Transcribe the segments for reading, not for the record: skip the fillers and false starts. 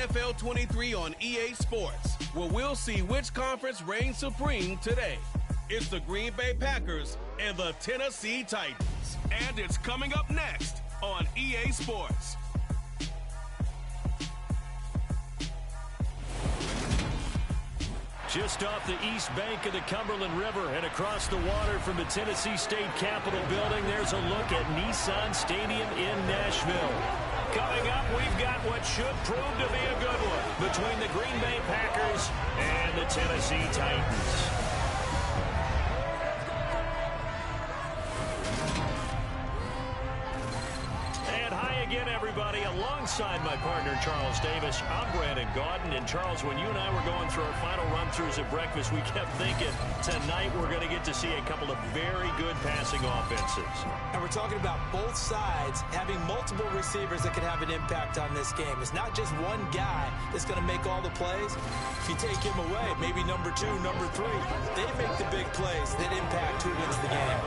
NFL 23 on EA Sports, where we'll see which conference reigns supreme today. It's the Green Bay Packers and the Tennessee Titans. And it's coming up next on EA Sports. Just off the east bank of the Cumberland River and across the water from the Tennessee State Capitol building, there's a look at Nissan Stadium in Nashville. Coming up, we've got what should prove to be a good one between the Green Bay Packers and the Tennessee Titans. Again, everybody, alongside my partner, Charles Davis, I'm Brandon Gaudin. And, Charles, when you and I were going through our final run-throughs at breakfast, we kept thinking tonight we're going to get to see a couple of very good passing offenses. And we're talking about both sides having multiple receivers that can have an impact on this game. It's not just one guy that's going to make all the plays. If you take him away, maybe number 2, number 3, they make the big plays that impact who wins the game.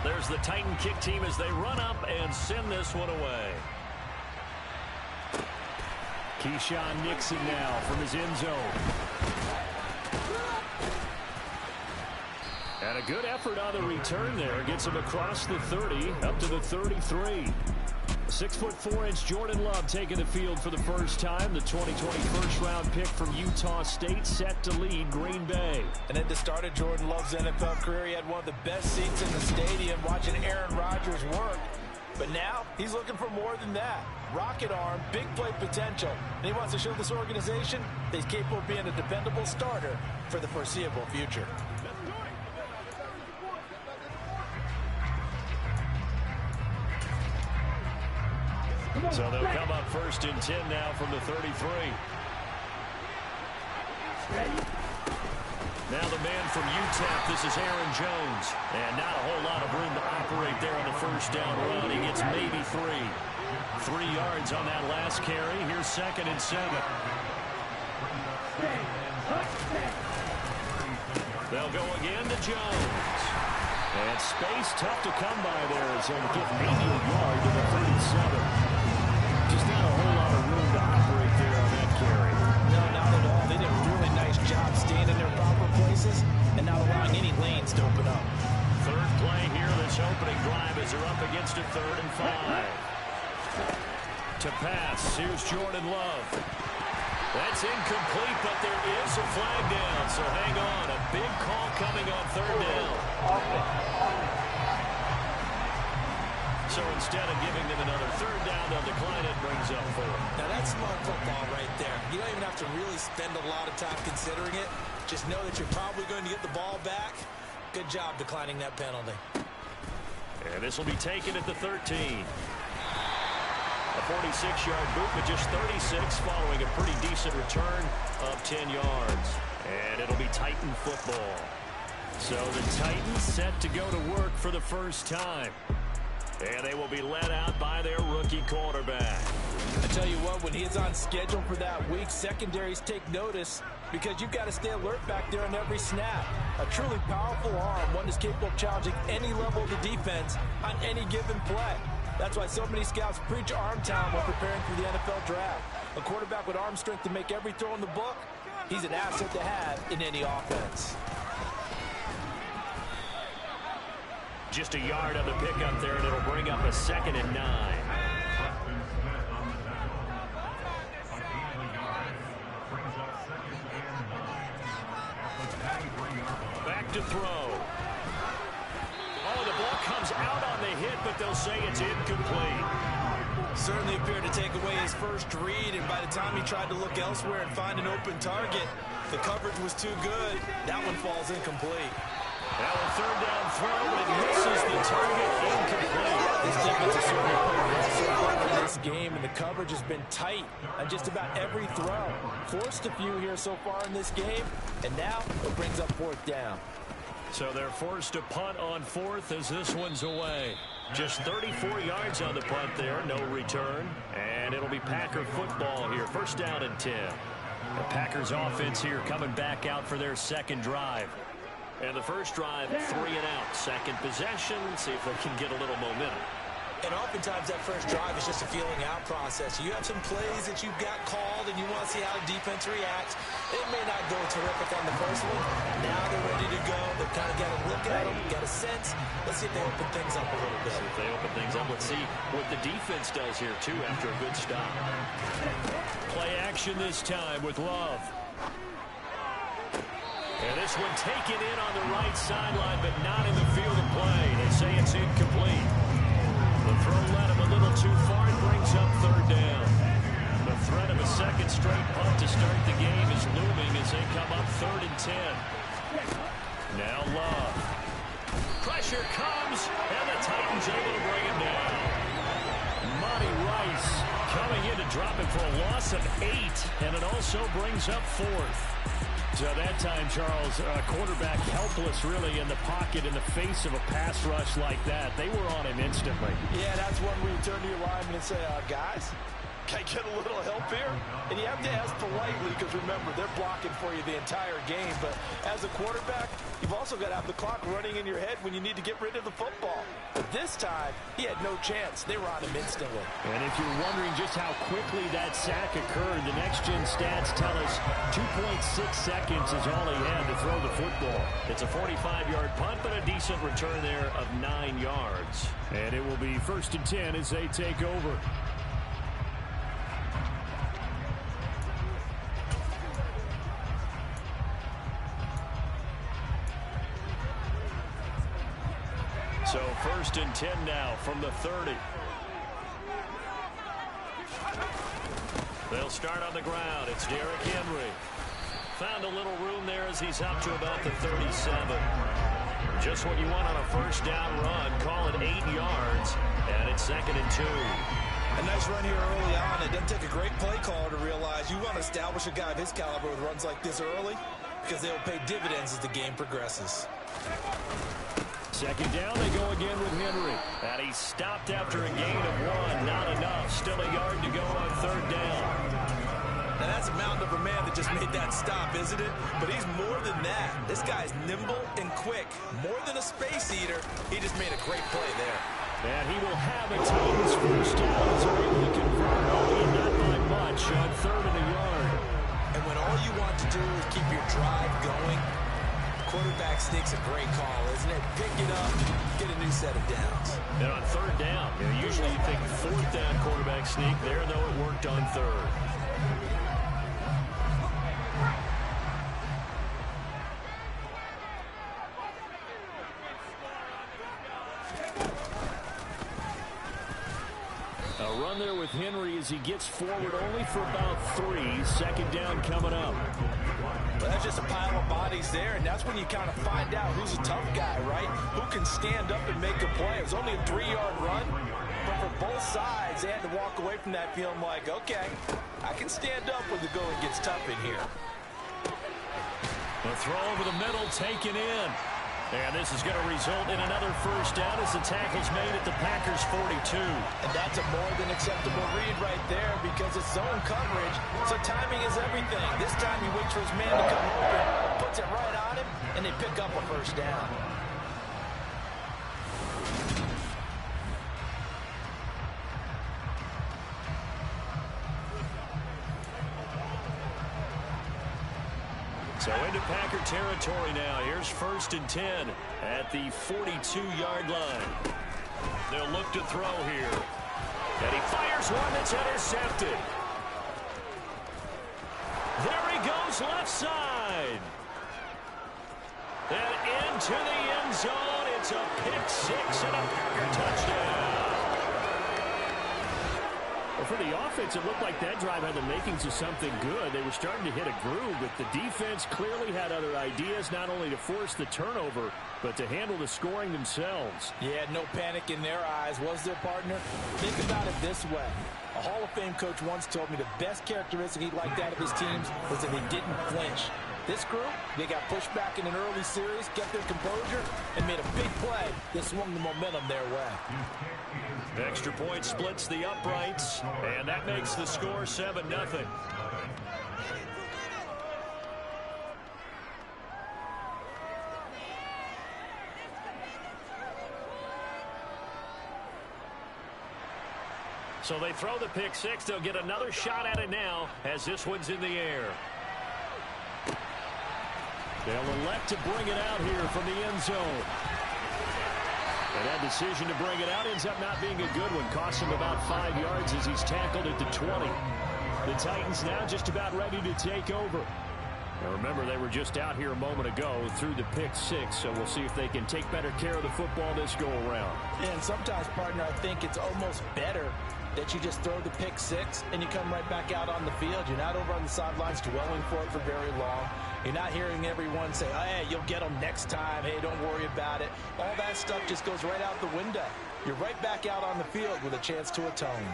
There's the Titan kick team as they run up and send this one away. Keyshawn Nixon now from his end zone. And a good effort on the return there. Gets him across the 30, up to the 33. 6'4" Jordan Love taking the field for the first time. The 2020 first-round pick from Utah State set to lead Green Bay. And at the start of Jordan Love's NFL career, he had one of the best seats in the stadium watching Aaron Rodgers work. But now he's looking for more than that. Rocket arm, big play potential. And he wants to show this organization that he's capable of being a dependable starter for the foreseeable future. So they'll come up first and 10 now from the 33. Now the man from UTEP, this is Aaron Jones. And not a whole lot of room to operate there on the first down run. He gets maybe 3. 3 yards on that last carry. Here's 2nd and 7. They'll go again to Jones. And space tough to come by there as he'll get maybe a yard to the 37. Just not a whole lot of room to operate there on that carry. No, not at all. They did a really nice job staying in their proper places and not allowing any lanes to open up. Third play here, this opening drive as they're up against a 3rd and 5. To pass, here's Jordan Love. That's incomplete, but there is a flag down, so hang on. A big call coming on 3rd down. So instead of giving them another 3rd down, they'll decline it, brings up 4. Now that's smart football right there. You don't even have to really spend a lot of time considering it. Just know that you're probably going to get the ball back. Good job declining that penalty. And this will be taken at the 13. A 46-yard boot, but just 36 following a pretty decent return of 10 yards. And it'll be Titan football. So the Titans set to go to work for the first time. And they will be led out by their rookie quarterback. I tell you what, when he's on schedule for that week, secondaries take notice because you've got to stay alert back there on every snap. A truly powerful arm, one that's capable of challenging any level of the defense on any given play. That's why so many scouts preach arm talent when preparing for the NFL draft. A quarterback with arm strength to make every throw in the book, he's an asset to have in any offense. Just a yard on the pickup there, and it'll bring up a 2nd and 9. Back to throw. Oh, the ball comes out on the hit, but they'll say it's incomplete. Certainly appeared to take away his first read, and by the time he tried to look elsewhere and find an open target, the coverage was too good. That one falls incomplete. Now a 3rd down throw, but it misses the target, incomplete. This defense has certainly played well so far in this game, and the coverage has been tight on just about every throw. Forced a few here so far in this game, and now it brings up 4th down. So they're forced to punt on fourth as this one's away. Just 34 yards on the punt there, no return. And it'll be Packer football here, first down and 10. The Packers offense here coming back out for their second drive. And the first drive, 3 and out. Second possession, see if they can get a little momentum. And oftentimes that first drive is just a feeling out process. You have some plays that you've got called and you want to see how the defense reacts. It may not go terrific on the first one. Now they're ready to go. They've kind of got a look at them, got a sense. Let's see if they open things up a little bit. See if they open things up. Let's see what the defense does here, too, after a good stop. Play action this time with Love. And this one taken in on the right sideline, but not in the field of play. They say it's incomplete. The throw led him a little too far. It brings up third down. The threat of a second straight punt to start the game is looming as they come up 3rd and 10. Now Love. Pressure comes, and the Titans able to bring him down. Monty Rice coming in to drop it for a loss of 8, and it also brings up 4th. So that time, Charles, quarterback helpless really in the pocket in the face of a pass rush like that. They were on him instantly. Yeah, that's when we turn to your lineman and say, guys, can I get a little help here? And you have to ask politely because, remember, they're blocking for you the entire game. But as a quarterback, you've also got to have the clock running in your head when you need to get rid of the football. But this time, he had no chance. They were on him instantly. And if you're wondering just how quickly that sack occurred, the next-gen stats tell us 2.6 seconds is all he had to throw the football. It's a 45-yard punt, but a decent return there of 9 yards. And it will be 1st and 10 as they take over. So 1st and 10 now from the 30. They'll start on the ground. It's Derrick Henry. Found a little room there as he's up to about the 37. Just what you want on a first down run. Call it 8 yards, and it's 2nd and 2. A nice run here early on. It doesn't take a great play caller to realize you want to establish a guy of his caliber with runs like this early because they will pay dividends as the game progresses. 2nd down, they go again with Henry. And he stopped after a gain of 1. Not enough. Still a yard to go on 3rd down. Now that's a mountain of a man that just made that stop, isn't it? But he's more than that. This guy's nimble and quick. More than a space eater. He just made a great play there. And he will have a Titans first down as they're able to convert only not by much on 3rd and a yard. And when all you want to do is keep your drive going, quarterback sneak's a great call, isn't it? Pick it up, get a new set of downs. And on 3rd down, usually you think 4th down quarterback sneak. There, though, it worked on 3rd. A run there with Henry as he gets forward only for about 3. 2nd down coming up. Well, that's just a pile of bodies there, and that's when you kind of find out who's a tough guy, right? Who can stand up and make a play. It was only a 3-yard run, but for both sides, they had to walk away from that feeling like, okay, I can stand up when the going gets tough in here. The throw over the middle taken in. And this is going to result in another first down as the tackle's made at the Packers' 42. And that's a more than acceptable read right there because it's zone coverage, so timing is everything. This time he waits for his man to come open, puts it right on him, and they pick up a first down. So into Packer territory now. Here's 1st and 10 at the 42-yard line. They'll look to throw here. And he fires one that's intercepted. There he goes left side. And into the end zone. It's a pick 6 and a Packer touchdown. Well, for the offense, it looked like that drive had the makings of something good. They were starting to hit a groove, but the defense clearly had other ideas, not only to force the turnover, but to handle the scoring themselves. Yeah, no panic in their eyes, was their partner? Think about it this way. A Hall of Fame coach once told me the best characteristic he liked out of his teams was that they didn't flinch. This group, they got pushed back in an early series, kept their composure, and made a big play that swung the momentum their way. Extra point splits the uprights, and that makes the score 7-0. So they throw the pick six. They'll get another shot at it now as this one's in the air. They'll elect to bring it out here from the end zone. And that decision to bring it out ends up not being a good one. Costs him about 5 yards as he's tackled at the 20. The Titans now just about ready to take over. Now remember, they were just out here a moment ago through the pick six, so we'll see if they can take better care of the football this go around. And sometimes, partner, I think it's almost better that you just throw the pick six and you come right back out on the field. You're not over on the sidelines dwelling for it for very long. You're not hearing everyone say, oh, hey, you'll get them next time. Hey, don't worry about it. All that stuff just goes right out the window. You're right back out on the field with a chance to atone.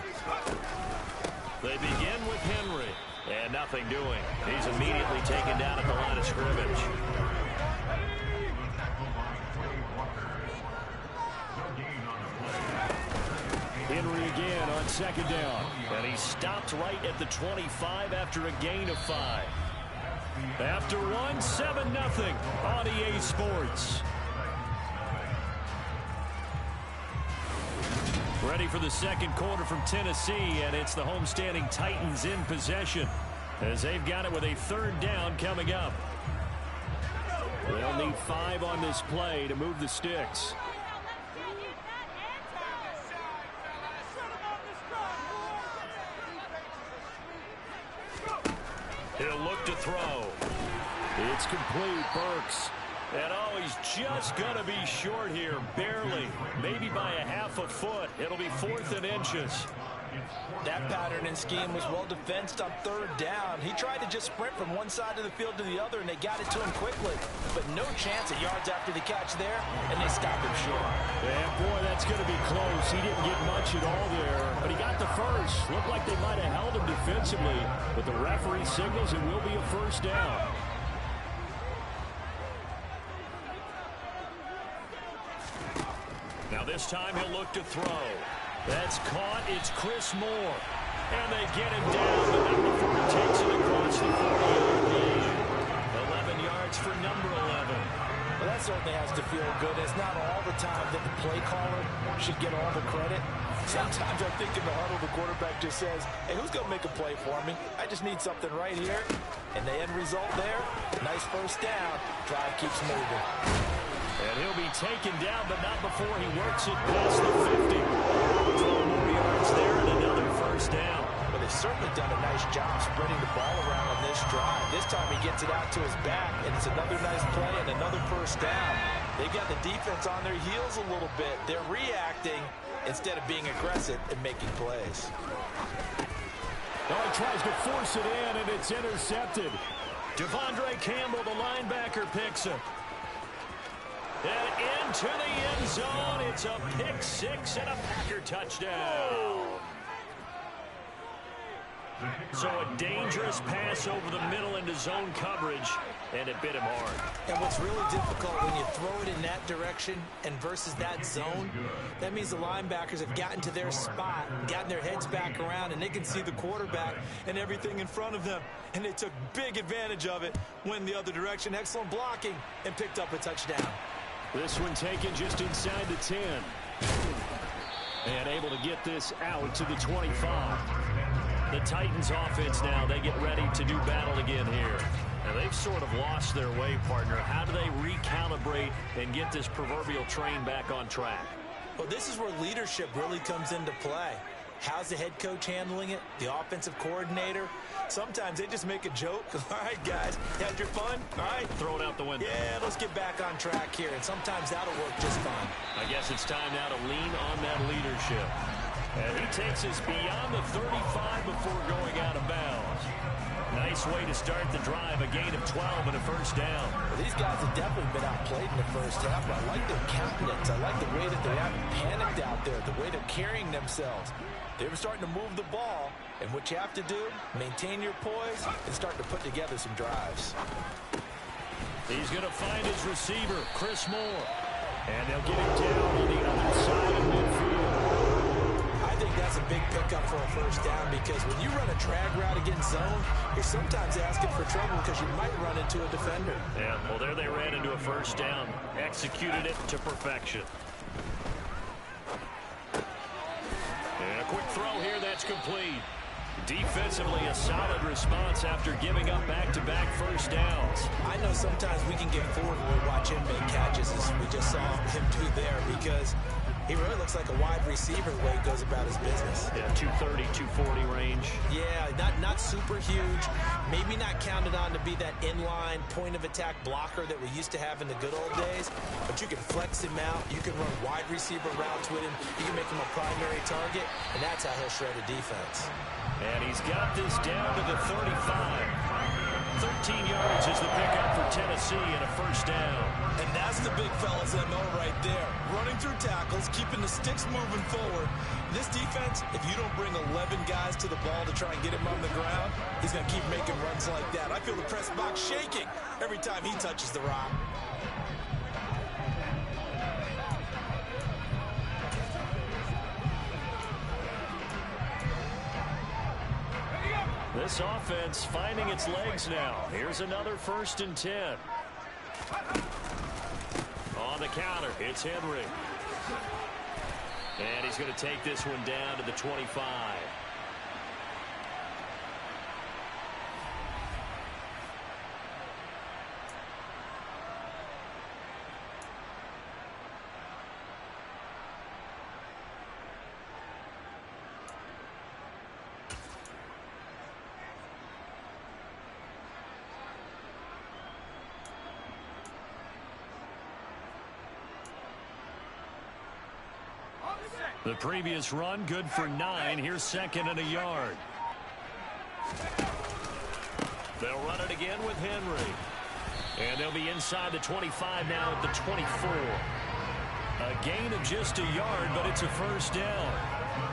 They begin with Henry, and nothing doing. He's immediately taken down at the line of scrimmage. Henry again on second down. And he stopped right at the 25 after a gain of 5. After one, 7-0 on EA Sports. Ready for the second quarter from Tennessee, and it's the homestanding Titans in possession as they've got it with a third down coming up. They'll need 5 on this play to move the sticks. He'll look to throw. It's complete. Burks. And oh, he's just going to be short here, barely, maybe by a half a foot. It'll be 4th and inches. That pattern and scheme was well defensed on third down. He tried to just sprint from one side of the field to the other, and they got it to him quickly. But no chance at yards after the catch there, and they stopped him short. And boy, that's going to be close. He didn't get much at all there, but he got the first. Looked like they might have held him defensively, but the referee signals it will be a first down. Now this time he'll look to throw. That's caught. It's Chris Moore. And they get him down. The number 4 takes it across the 40-yard line. 11 yards for number 11. Well, that certainly has to feel good. It's not all the time that the play caller should get all the credit. Sometimes I think in the huddle, the quarterback just says, hey, who's going to make a play for me? I just need something right here. And the end result there, nice first down. Drive keeps moving. And he'll be taken down, but not before he works it past the 50. 12 more yards there and another first down. But they've certainly done a nice job spreading the ball around on this drive. This time he gets it out to his back, and it's another nice play and another first down. They've got the defense on their heels a little bit. They're reacting instead of being aggressive and making plays. Now he tries to force it in, and it's intercepted. Devondre Campbell, the linebacker, picks it. And into the end zone. It's a pick six and a Packer touchdown. So a dangerous pass over the middle into zone coverage, and it bit him hard. And what's really difficult when you throw it in that direction and versus that zone, that means the linebackers have gotten to their spot, gotten their heads back around, and they can see the quarterback and everything in front of them. And they took big advantage of it, went the other direction, excellent blocking, and picked up a touchdown. This one taken just inside the 10. And able to get this out to the 25. The Titans offense now, they get ready to do battle again here. Now they've sort of lost their way, partner. How do they recalibrate and get this proverbial train back on track? Well, this is where leadership really comes into play. How's the head coach handling it? The offensive coordinator? Sometimes they just make a joke. All right, guys, had your fun? All right. Throw it out the window. Yeah, let's get back on track here. And sometimes that'll work just fine. I guess it's time now to lean on that leadership. And he takes us beyond the 35 before going out of bounds. Nice way to start the drive, a gain of 12 and a first down. Well, these guys have definitely been outplayed in the first half, but I like their countenance. I like the way that they haven't panicked out there, the way they're carrying themselves. They were starting to move the ball, and what you have to do, maintain your poise and start to put together some drives. He's going to find his receiver, Chris Moore. And they'll get him down on the other side of midfield. I think that's a big pickup for a first down because when you run a drag route against zone, you're sometimes asking for trouble because you might run into a defender. Yeah, well, there they ran into a first down. Executed it to perfection. And a quick throw here that's complete. Defensively, a solid response after giving up back-to-back first downs. I know sometimes we can get fooled when we watch him make catches, as we just saw him do there, because he really looks like a wide receiver the way he goes about his business. Yeah, 230, 240 range. Yeah, not super huge. Maybe not counted on to be that inline point-of-attack blocker that we used to have in the good old days, but you can flex him out. You can run wide receiver routes with him. You can make him a primary target, and that's how he'll shred a defense. And he's got this down to the 35. 13 yards is the pickup for Tennessee and a first down. And that's the big fella's MO right there. Running through tackles, keeping the sticks moving forward. This defense, if you don't bring 11 guys to the ball to try and get him on the ground, he's going to keep making runs like that. I feel the press box shaking every time he touches the rock. This offense finding its legs now. Here's another 1st and 10. On the counter, it's Henry. And he's going to take this one down to the 25. The previous run, good for 9. Here's 2nd and a yard. They'll run it again with Henry. And they'll be inside the 25 now at the 24. A gain of just a yard, but it's a first down.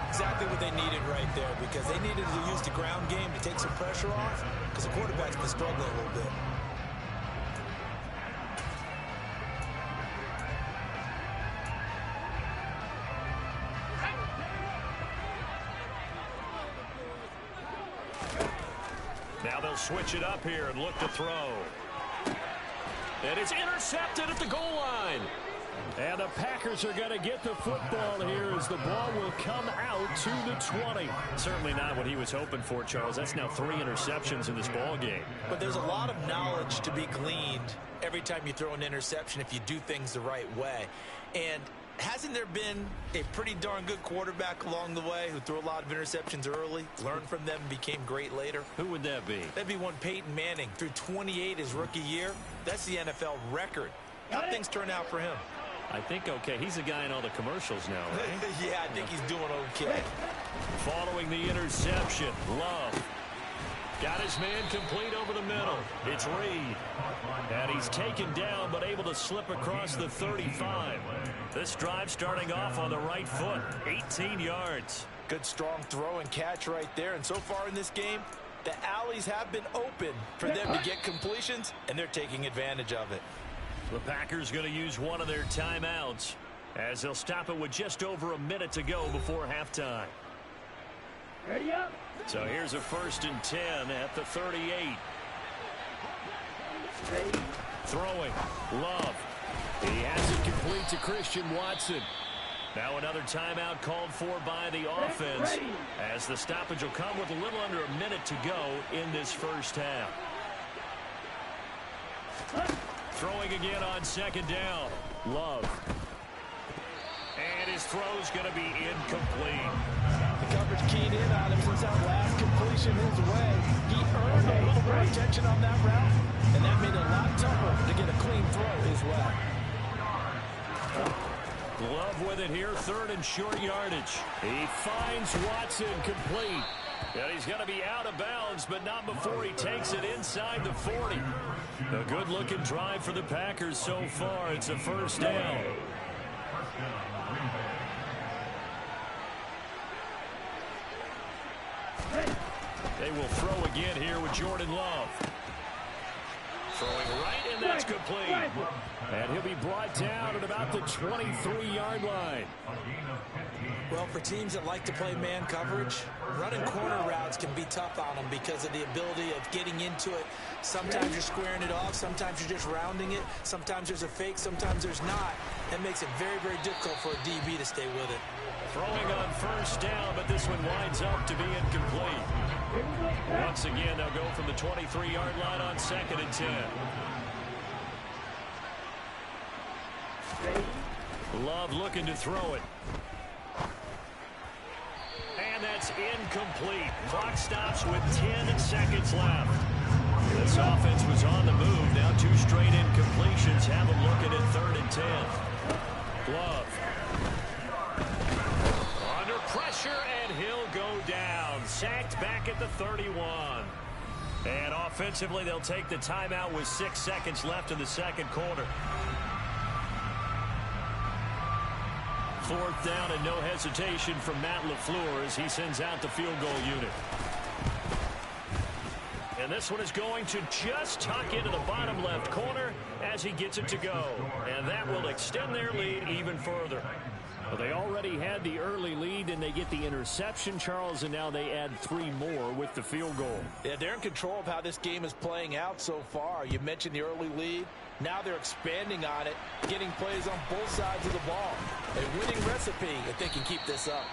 Exactly what they needed right there, because they needed to use the ground game to take some pressure off, because the quarterback's been struggling a little bit. Now they'll switch it up here and look to throw. And it's intercepted at the goal line. And the Packers are going to get the football here as the ball will come out to the 20. Certainly not what he was hoping for, Charles. That's now 3 interceptions in this ball game. But there's a lot of knowledge to be gleaned every time you throw an interception if you do things the right way. And hasn't there been a pretty darn good quarterback along the way who threw a lot of interceptions early, learned from them, became great later? Who would that be? That'd be one Peyton Manning. Threw 28 his rookie year. That's the NFL record. How'd things turn out for him? I think okay. He's a guy in all the commercials now, right? Yeah, I think he's doing okay. Following the interception, Love got his man complete over the middle. It's Reed. And he's taken down, but able to slip across the 35. This drive starting off on the right foot. 18 yards. Good strong throw and catch right there. And so far in this game, the alleys have been open for them to get completions, and they're taking advantage of it. The Packers going to use one of their timeouts as they'll stop it with just over a minute to go before halftime. Ready up. So here's a 1st and 10 at the 38. Throwing. Love. He has it complete to Christian Watson. Now another timeout called for by the offense as the stoppage will come with a little under a minute to go in this first half. Throwing again on 2nd down. Love. And his throw's going to be incomplete. The coverage keyed in on him since that last completion his way. He earned a little more attention on that route, and that made it a lot tougher to get a clean throw his way. Love with it here, 3rd and short yardage. He finds Watson complete. And he's going to be out of bounds, but not before he takes it inside the 40. A good-looking drive for the Packers so far. It's a first down. They will throw again here with Jordan Love. Throwing right, and that's complete. And he'll be brought down at about the 23-yard line. Well, for teams that like to play man coverage, running corner routes can be tough on them because of the ability of getting into it. Sometimes you're squaring it off. Sometimes you're just rounding it. Sometimes there's a fake. Sometimes there's not. That makes it very, very difficult for a DB to stay with it. Throwing on first down, but this one winds up to be incomplete. Once again, they'll go from the 23-yard line on 2nd and 10. Love looking to throw it. And that's incomplete. Clock stops with 10 seconds left. This offense was on the move. Now 2 straight incompletions have them looking at 3rd and 10. Love. Under pressure, and he'll go down. Sacked back at the 31. And offensively, they'll take the timeout with 6 seconds left in the second quarter. 4th down and no hesitation from Matt LaFleur as he sends out the field goal unit. And this one is going to just tuck into the bottom left corner as he gets it to go. And that will extend their lead even further. Well, they already had the early lead, and they get the interception, Charles, and now they add 3 more with the field goal. Yeah, they're in control of how this game is playing out so far. You mentioned the early lead. Now they're expanding on it, getting plays on both sides of the ball. A winning recipe if they can keep this up.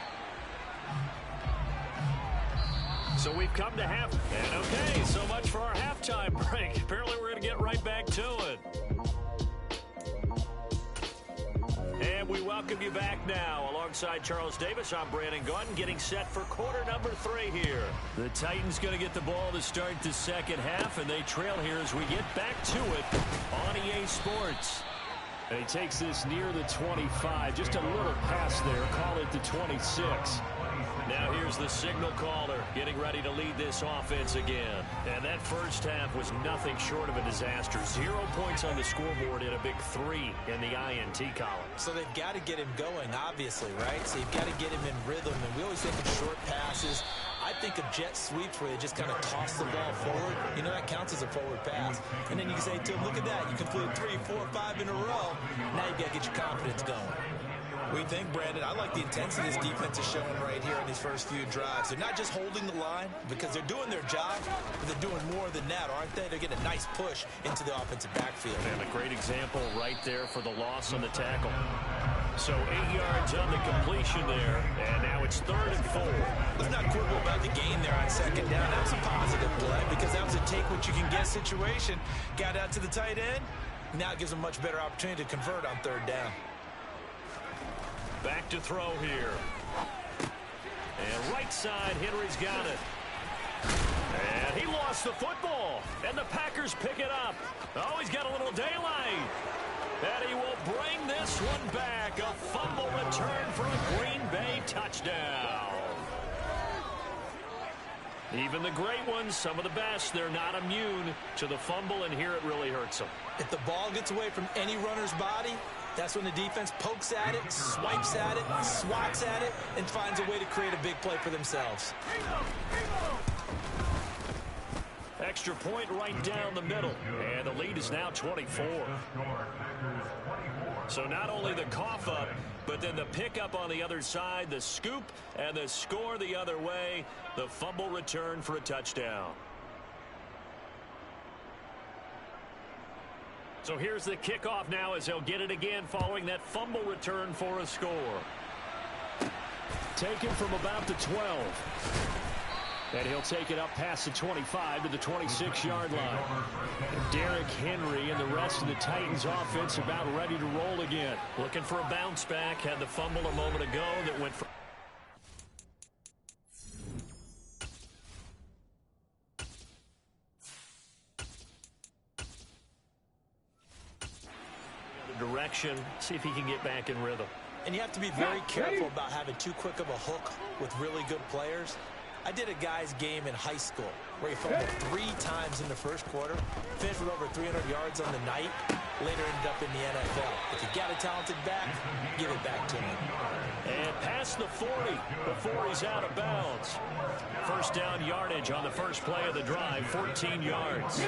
So we've come to half. And okay, so much for our halftime break. Apparently we're going to get right back to it. And we welcome you back now. Alongside Charles Davis, I'm Brandon Gaudin, getting set for quarter number 3 here. The Titans going to get the ball to start the second half, and they trail here as we get back to it on EA Sports. And he takes this near the 25. Just a little pass there. Call it the 26. Now here's the signal caller getting ready to lead this offense again. And that first half was nothing short of a disaster. 0 points on the scoreboard and a big 3 in the INT column. So they've got to get him going, obviously, right? So you've got to get him in rhythm. And we always think of short passes. I think of jet sweeps where they just kind of toss the ball forward. You know, that counts as a forward pass. And then you can say to him, look at that. You completed 3, 4, 5 in a row. Now you've got to get your confidence going. What do you think, Brandon? I like the intensity this defense is showing right here in these first few drives. They're not just holding the line because they're doing their job, but they're doing more than that, aren't they? They're getting a nice push into the offensive backfield. And a great example right there for the loss on the tackle. So 8 yards on the completion there, and now it's 3rd and 4. Let's not quibble about the gain there on second down. That was a positive play because that was a take-what-you-can-get situation. Got out to the tight end. Now it gives them a much better opportunity to convert on 3rd down. Back to throw here. And right side, Henry's got it. And he lost the football. And the Packers pick it up. Oh, he's got a little daylight. And he will bring this one back. A fumble return for a Green Bay touchdown. Even the great ones, some of the best, they're not immune to the fumble, and here it really hurts them. If the ball gets away from any runner's body, that's when the defense pokes at it, swipes at it, swats at it, and finds a way to create a big play for themselves. Extra point right down the middle, and the lead is now 24. So not only the cough up, but then the pickup on the other side, the scoop, and the score the other way, the fumble return for a touchdown. So here's the kickoff now as they'll get it again following that fumble return for a score. Taken from about the 12. And he'll take it up past the 25 to the 26-yard line. And Derrick Henry and the rest of the Titans offense about ready to roll again. Looking for a bounce back. Had the fumble a moment ago that went for direction, see if he can get back in rhythm. And you have to be very careful about having too quick of a hook with really good players. I did a guy's game in high school where he fumbled 3 times in the first quarter, finished with over 300 yards on the night, later ended up in the NFL. If you got a talented back, give it back to him. And past the 40 before he's out of bounds. First down yardage on the first play of the drive, 14 yards.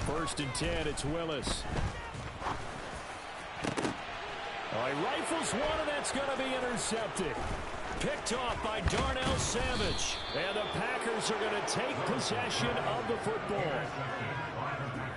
First and 10, it's Willis. He rifles one, and that's going to be intercepted. Picked off by Darnell Savage. And the Packers are going to take possession of the football.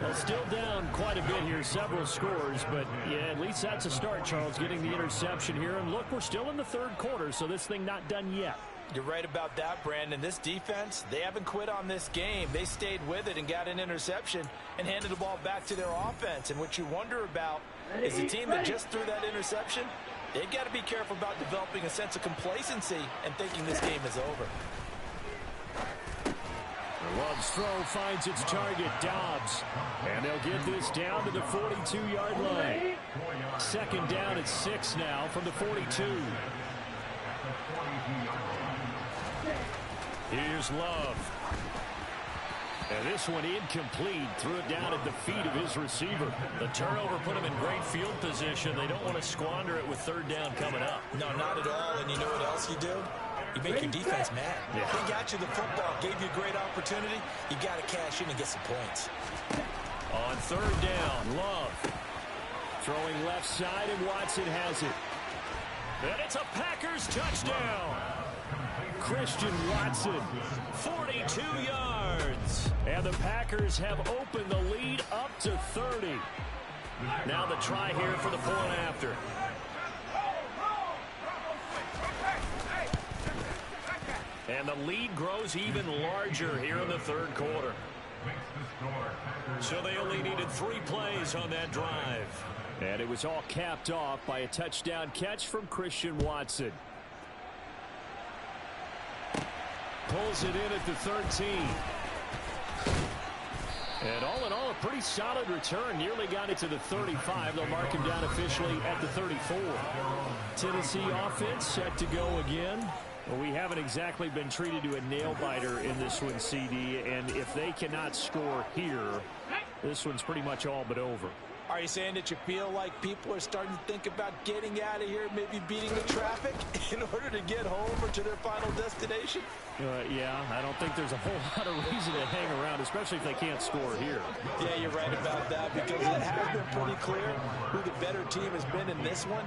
Well, still down quite a bit here, several scores, but yeah, at least that's a start, Charles, getting the interception here. And look, we're still in the third quarter, so this thing not done yet. You're right about that, Brandon. This defense, they haven't quit on this game. They stayed with it and got an interception and handed the ball back to their offense. And what you wonder about is the team that just threw that interception, they've got to be careful about developing a sense of complacency and thinking this game is over. Love's throw finds its target, Dobbs. And they'll get this down to the 42-yard line. Second down at 6 now from the 42. Here's Love. And this one incomplete. Threw it down at the feet of his receiver. The turnover put him in great field position. They don't want to squander it with third down coming up. No, not at all. And you know what else you do? You make your defense mad. Yeah. They got you the football, gave you a great opportunity. You got to cash in and get some points. On third down, Love. Throwing left side, and Watson has it. And it's a Packers touchdown. Christian Watson, 42 yards. And the Packers have opened the lead up to 30. Now the try here for the point after. And the lead grows even larger here in the third quarter. So they only needed 3 plays on that drive. And it was all capped off by a touchdown catch from Christian Watson. Pulls it in at the 13. And all in all, a pretty solid return. Nearly got it to the 35. They'll mark him down officially at the 34. Tennessee offense set to go again. Well, we haven't exactly been treated to a nail-biter in this one, CD. And if they cannot score here, this one's pretty much all but over. Are you saying that you feel like people are starting to think about getting out of here, maybe beating the traffic in order to get home or to their final destination? Yeah, I don't think there's a whole lot of reason to hang around, especially if they can't score here. Yeah, you're right about that, because it has been pretty clear who the better team has been in this one.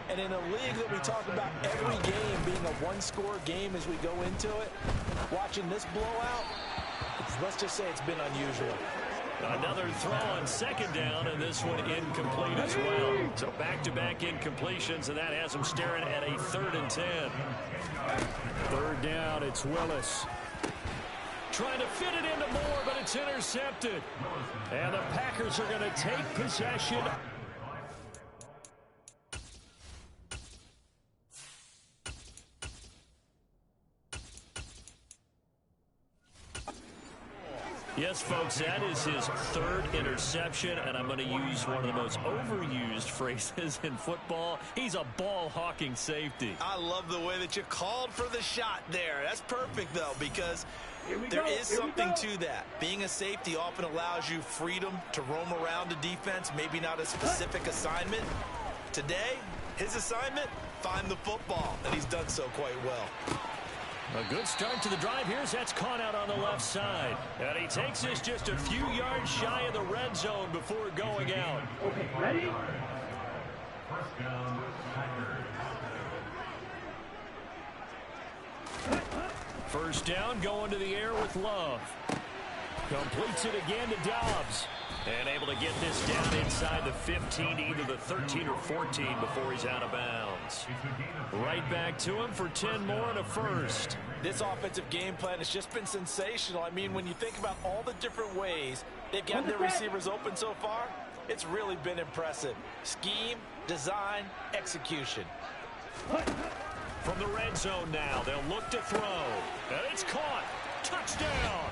And in a league that we talk about every game being a one-score game as we go into it, watching this blowout, let's just say it's been unusual. Another throw on second down, and this one incomplete as well. So back-to-back incompletions, and that has them staring at a 3rd and 10. Third down, it's Willis. Trying to fit it into Moore, but it's intercepted. And the Packers are going to take possession. Yes, folks, that is his 3rd interception, and I'm going to use one of the most overused phrases in football. He's a ball-hawking safety. I love the way that you called for the shot there. That's perfect, though, because there is something to that. Being a safety often allows you freedom to roam around the defense, maybe not a specific assignment. Today, his assignment, find the football, and he's done so quite well. A good start to the drive. That's caught out on the left side. And he takes this just a few yards shy of the red zone before going out. Okay, ready? First down, going to the air with Love. Completes it again to Dobbs. And able to get this down inside the 15, either the 13 or 14 before he's out of bounds. Right back to him for 10 more and a first. This offensive game plan has just been sensational. I mean, when you think about all the different ways they've gotten their receivers open so far, it's really been impressive. Scheme, design, execution. From the red zone now, they'll look to throw. And it's caught. Touchdown.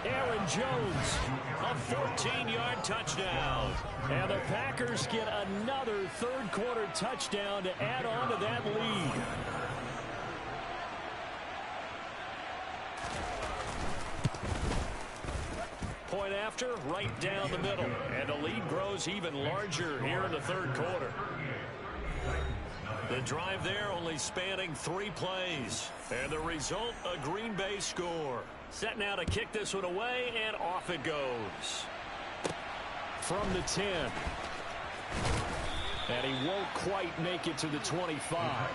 Aaron Jones, a 14-yard touchdown. And the Packers get another third-quarter touchdown to add on to that lead. Point after, right down the middle. And the lead grows even larger here in the third quarter. The drive there only spanning 3 plays. And the result, a Green Bay score. Set now to kick this one away, and off it goes. From the 10. And he won't quite make it to the 25.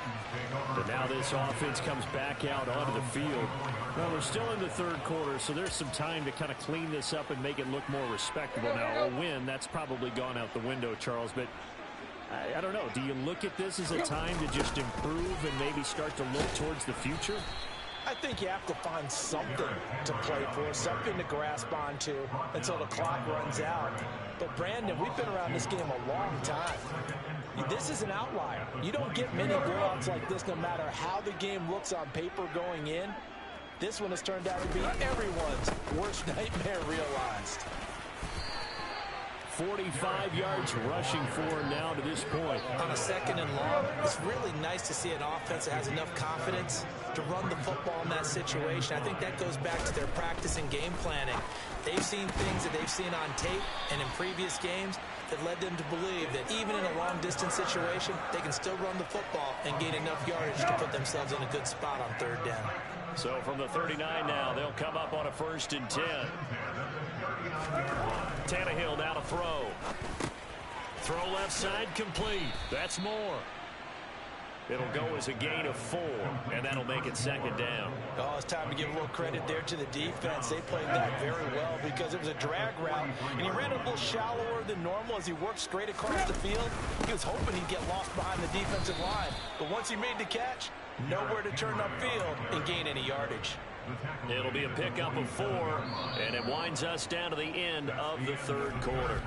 But now this offense comes back out onto the field. Well, we're still in the third quarter, so there's some time to kind of clean this up and make it look more respectable. Now, a win, that's probably gone out the window, Charles, but I don't know. Do you look at this as a time to just improve and maybe start to look towards the future? I think you have to find something to play for, something to grasp onto until the clock runs out. But, Brandon, we've been around this game a long time. This is an outlier. You don't get many blowouts like this no matter how the game looks on paper going in. This one has turned out to be everyone's worst nightmare realized. 45 yards rushing for him now to this point. On a second and long, it's really nice to see an offense that has enough confidence to run the football in that situation. I think that goes back to their practice and game planning. They've seen things that they've seen on tape and in previous games that led them to believe that even in a long-distance situation, they can still run the football and gain enough yardage to put themselves in a good spot on third down. So from the 39 now, they'll come up on a 1st and 10. Tannehill now to throw. Throw left side complete. That's more. It'll go as a gain of 4, and that'll make it 2nd down. Oh, it's time to give a little credit there to the defense. They played that very well because it was a drag route, and he ran a little shallower than normal as he worked straight across the field. He was hoping he'd get lost behind the defensive line, but once he made the catch, nowhere to turn upfield and gain any yardage. It'll be a pickup of 4, and it winds us down to the end of the third quarter.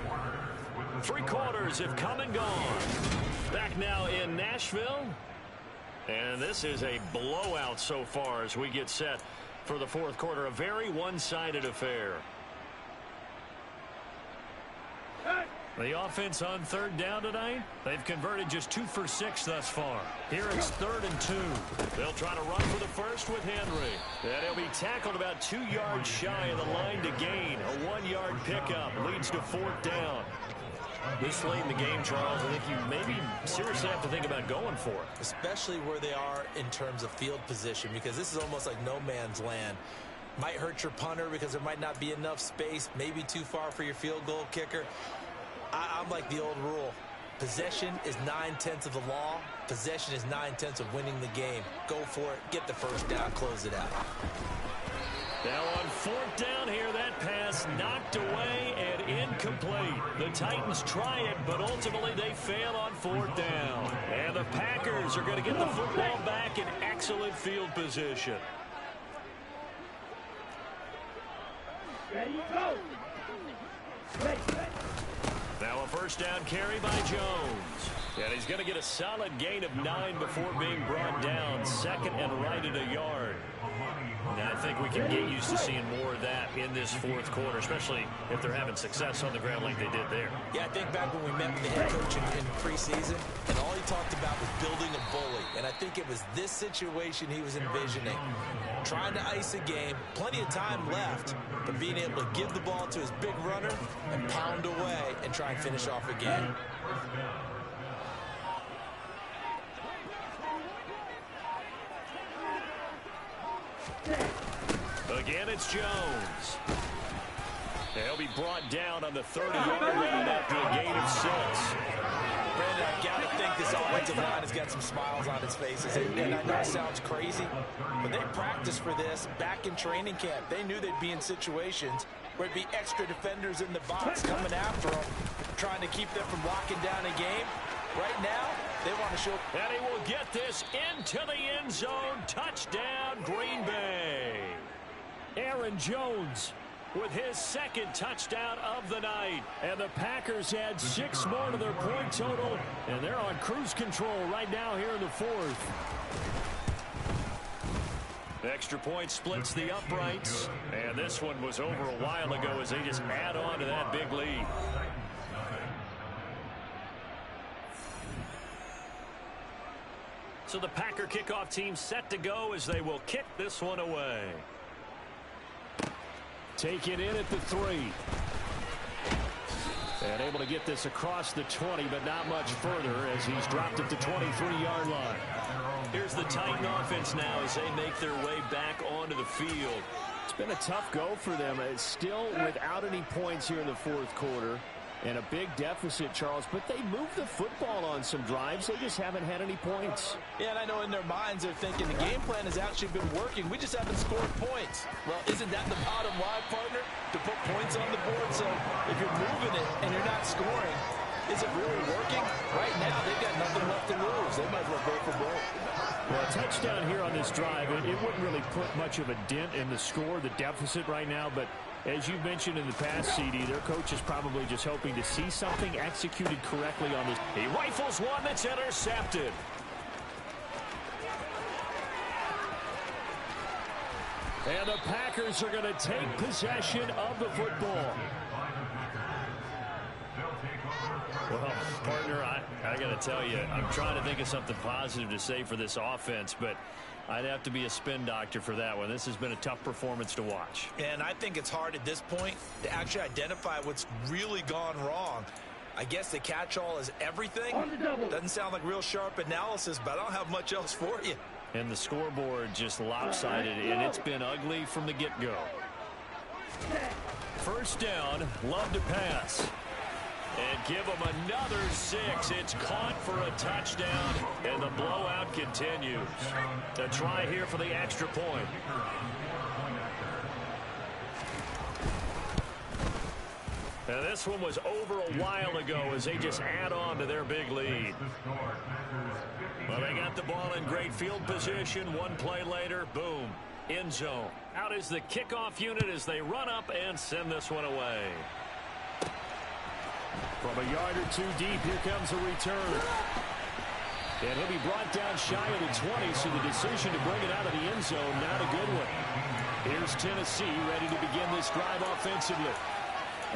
3 quarters have come and gone. Back now in Nashville. And this is a blowout so far as we get set for the fourth quarter. A very one-sided affair. The offense on third down tonight, they've converted just 2 for 6 thus far. Here it's 3rd and 2. They'll try to run for the first with Henry. And he'll be tackled about 2 yards shy of the line to gain. A 1-yard pickup leads to 4th down. This late in the game, Charles, I think you maybe seriously have to think about going for it. Especially where they are in terms of field position, because this is almost like no man's land. Might hurt your punter because there might not be enough space, maybe too far for your field goal kicker. I'm like the old rule. Possession is 9/10 of the law. Possession is 9/10 of winning the game. Go for it. Get the first down. Close it out. Now on 4th down here, that pass knocked away and incomplete. The Titans try it, but ultimately they fail on 4th down. And the Packers are going to get the football back in excellent field position. Ready, go! Now a 1st down carry by Jones. And he's going to get a solid gain of 9 before being brought down. 2nd and right at a yard. And I think we can get used to seeing more of that in this fourth quarter, especially if they're having success on the ground like they did there. Yeah, I think back when we met with the head coach in preseason, and all he talked about was building a bully. And I think it was this situation he was envisioning. Trying to ice a game, plenty of time left, but being able to give the ball to his big runner and pound away and try and finish off a game. Again, it's Jones. He'll be brought down on the 30-yard line after a gain of 6. Brandon, I got to think this offensive line has got some smiles on its faces. And I know it sounds crazy, but they practiced for this back in training camp. They knew they'd be in situations where it'd be extra defenders in the box coming after them, trying to keep them from locking down a game. Right now, they want to show. And he will get this into the end zone. Touchdown, Green Bay. Aaron Jones with his 2nd touchdown of the night. And the Packers add 6 more to their point total. And they're on cruise control right now here in the 4th. The extra point splits the uprights. And this one was over a while ago as they just add on to that big lead. So the Packer kickoff team set to go as they will kick this one away. Take it in at the 3. And able to get this across the 20, but not much further as he's dropped it to 23-yard line. Here's the Titan offense now as they make their way back onto the field. It's been a tough go for them. It's still without any points here in the fourth quarter. And a big deficit, Charles, but they moved the football on some drives. They just haven't had any points. Yeah, and I know in their minds they're thinking the game plan has actually been working. We just haven't scored points. Well, isn't that the bottom line, partner? To put points on the board. So if you're moving it and you're not scoring, is it really working? Right now, they've got nothing left to lose. They might as well go for broke. Well, a touchdown here on this drive, it wouldn't really put much of a dent in the score, the deficit right now, but as you mentioned in the past, CD, their coach is probably just hoping to see something executed correctly on this. He rifles one that's intercepted. And the Packers are going to take possession of the football. Well, partner, I got to tell you, I'm trying to think of something positive to say for this offense, but I'd have to be a spin doctor for that one. This has been a tough performance to watch. And I think it's hard at this point to actually identify what's really gone wrong. I guess the catch-all is everything. Doesn't sound like real sharp analysis, but I don't have much else for you. And the scoreboard just lopsided, and it's been ugly from the get-go. First down, love to pass. And give them another 6. It's caught for a touchdown, and the blowout continues. A try here for the extra point. And this one was over a while ago as they just add on to their big lead. Well, they got the ball in great field position. One play later, boom, end zone. Out is the kickoff unit as they run up and send this one away. From a yard or two deep, here comes a return. And he'll be brought down shy of the 20, so the decision to bring it out of the end zone, not a good one. Here's Tennessee ready to begin this drive offensively.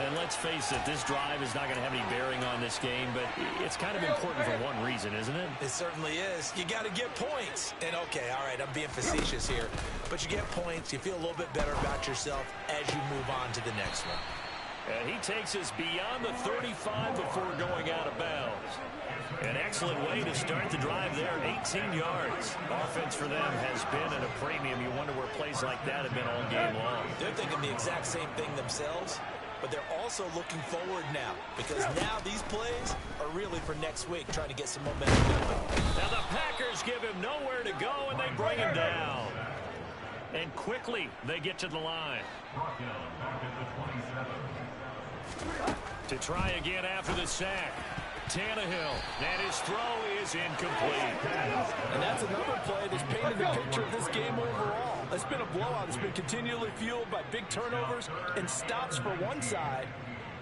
And let's face it, this drive is not going to have any bearing on this game, but it's kind of important for one reason, isn't it? It certainly is. You got to get points. And, okay, all right, I'm being facetious here. But you get points, you feel a little bit better about yourself as you move on to the next one. And he takes us beyond the 35 before going out of bounds. An excellent way to start the drive there, 18 yards. Offense for them has been at a premium. You wonder where plays like that have been all game long. They're thinking the exact same thing themselves, but they're also looking forward now because now these plays are really for next week, trying to get some momentum going. Now the Packers give him nowhere to go, and they bring him down. And quickly, they get to the line. To try again after the sack. Tannehill, and his throw is incomplete. And that's another play that's painted the picture of this game overall. It's been a blowout. It's been continually fueled by big turnovers and stops for one side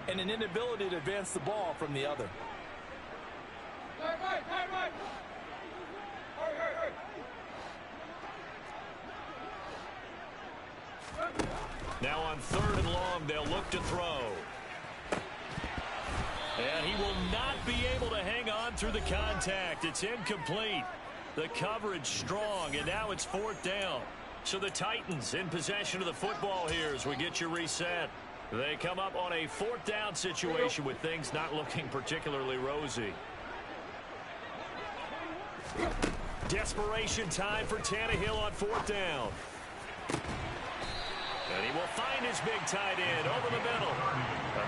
and an inability to advance the ball from the other. Now on 3rd and long, they'll look to throw. And he will not be able to hang on through the contact. It's incomplete. The coverage strong, and now it's 4th down. So the Titans in possession of the football here as we get you reset. They come up on a 4th down situation with things not looking particularly rosy. Desperation time for Tannehill on 4th down. And he will find his big tight end over the middle.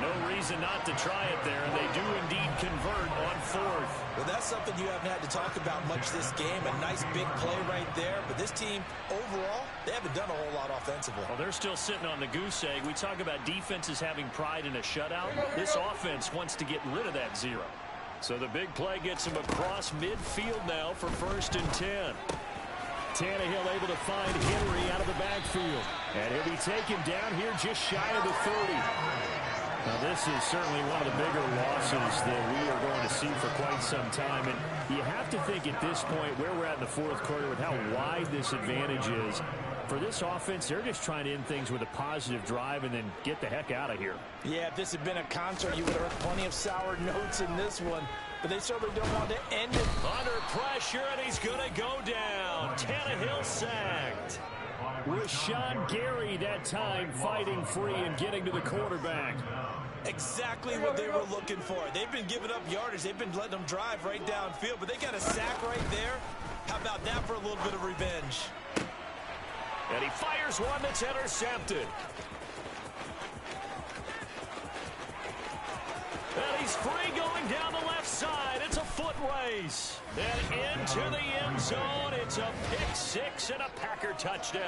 No reason not to try it there, and they do indeed convert on 4th. Well, that's something you haven't had to talk about much this game. A nice big play right there. But this team, overall, they haven't done a whole lot offensively. Well, they're still sitting on the goose egg. We talk about defenses having pride in a shutout. This offense wants to get rid of that 0. So the big play gets him across midfield now for 1st and 10. Tannehill able to find Henry out of the backfield. And he'll be taken down here just shy of the 30. Now, this is certainly one of the bigger losses that we are going to see for quite some time. And you have to think at this point, where we're at in the 4th quarter with how wide this advantage is, For this offense, they're just trying to end things with a positive drive and then get the heck out of here. Yeah, if this had been a concert, you would have heard plenty of sour notes in this one. But they certainly don't want to end it. Under pressure, and he's going to go down. Tannehill sacked. Rashawn Gary that time fighting free and getting to the quarterback. Exactly what they were looking for. They've been giving up yardage. They've been letting them drive right downfield, but they got a sack right there. How about that for a little bit of revenge? And he fires one that's intercepted. And he's free going down the left side. It's a foot race. And into the end zone. It's a pick six and a Packer touchdown.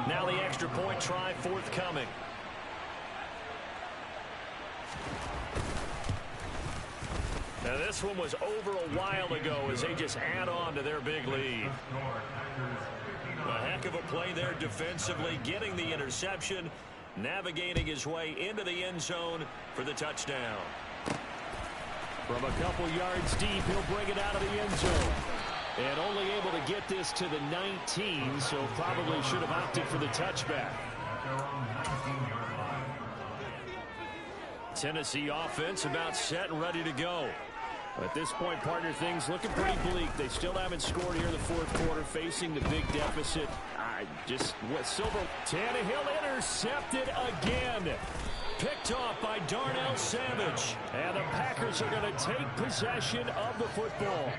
Now the extra point try forthcoming. Now this one was over a while ago as they just add on to their big lead. A heck of a play there defensively, getting the interception, navigating his way into the end zone for the touchdown. From a couple yards deep, he'll bring it out of the end zone. And only able to get this to the 19, so probably should have opted for the touchback. Tennessee offense about set and ready to go. At this point, partner, things looking pretty bleak. They still haven't scored here in the fourth quarter, facing the big deficit. Silver. Tannehill intercepted again. Picked off by Darnell Savage. And the Packers are going to take possession of the football.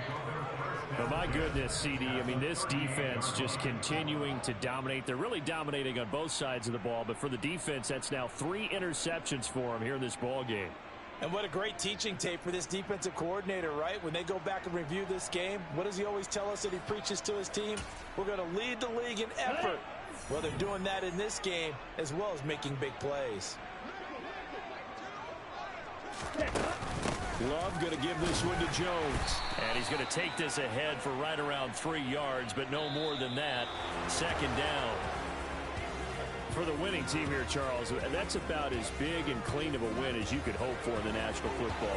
But my goodness, CD, I mean, this defense just continuing to dominate. They're really dominating on both sides of the ball, but for the defense, that's now 3 interceptions for them here in this ball game. And what a great teaching tape for this defensive coordinator, right? When they go back and review this game, what does he always tell us that he preaches to his team? We're going to lead the league in effort. Well, they're doing that in this game as well as making big plays. Love going to give this one to Jones. And he's going to take this ahead for right around 3 yards, but no more than that. Second down. For the winning team here, Charles, that's about as big and clean of a win as you could hope for in the National Football League.